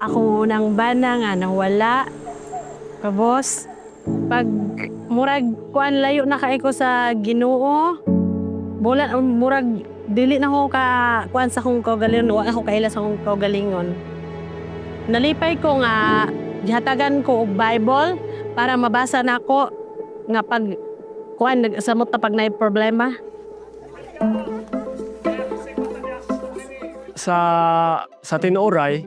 Ako nang bana nga nawala. Kabos, pag murag kuan layo na kay ko sa Ginoo. Bulan murag dili na ko ka kuan sa kong kaugalingon, wa ako kaila sa kong kaugalingon. Nalipay ko nga gihatagan ko og Bible para mabasa nako nga pag kuan samot ta pag naay problema. Sa tinuoray,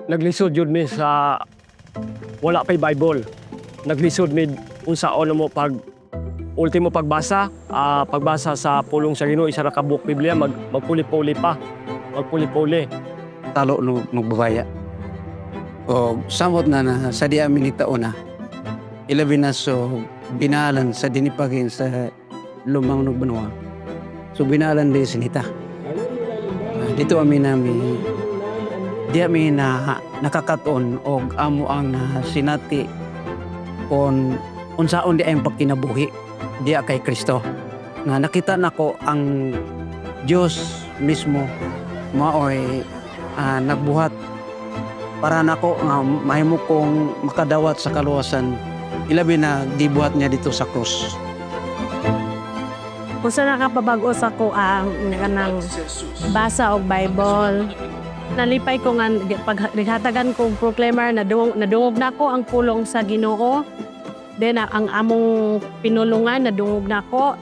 naglisod yun mi sa wala pa'y Bible. Naglisod mi unsaon mo pag ultimo pagbasa, pagbasa sa pulong sa Ginoo isa ra ka buok Biblia magpuli-puli pa. Magpuli-puli. Talo nung bubaya. O samot na sa di amin itaon na. Ilabi na so binalan sa dinipagin sa lumang nagbanwa. So binalan din sinita. Dito amin di amin na nakakaton og amo ang sinati kon unsaon di ayong pagkinabuhi di kay Kristo. Nga nakita nako ang Dios mismo maoy nagbuhat para nako nga mahimo kong makadawat sa kaluwasan ilabi na gibuhat niya dito sa krus. Kung sa nakapabag-o sa ko ang kanang basa og Bible, nalipay ko nga pag hatagan kong proclaimer nadungog na ko ang pulong sa Ginoo. Then ang among pinulungan nadungog na ko.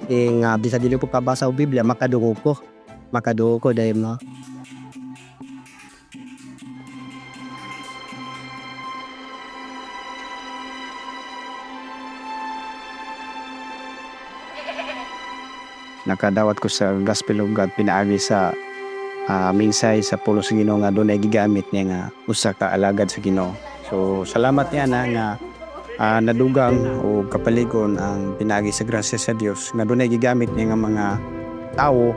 Nga bisa dili ko kabasa og Biblia makadungog ko. Makadungog ko dahil no. Nakadawat ko sa Gospel of God pinaagi sa minsay sa pulo sa Ginoo nga doon ay gigamit niya nga usa ka alagad sa Ginoo. So salamat niya na nga nadugang o kapaligon ang pinaagi sa grasya sa Dios nga doon ay gigamit niya nga mga tao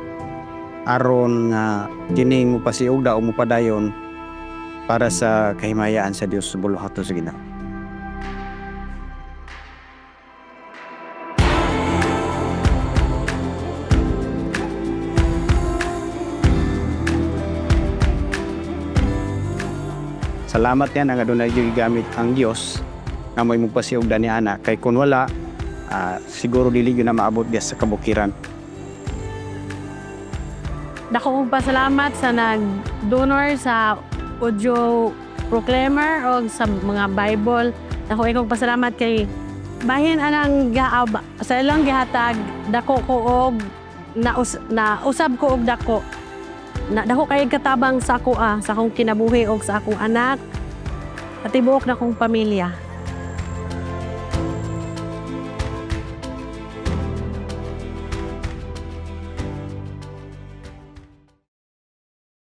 aron nga kining mupasiugda o mupadayon para sa kahimayaan sa Dios sa buluhaton sa Ginoo. Salamat yan ang adunay gigamit ang Dios nga may magpasiugda ni ana kay kun wala siguro dili gyud na maabot diya sa kabukiran. Dako kong pasalamat sa nag-donor sa audio proclaimer o sa mga Bible. Dako ikong pasalamat kay bahin anang sa ilang gihatag dako ko og nausab ko og dako. Dako kay katabang sa ako sa akong kinabuhi og sa akong anak at tibuok na akong pamilya.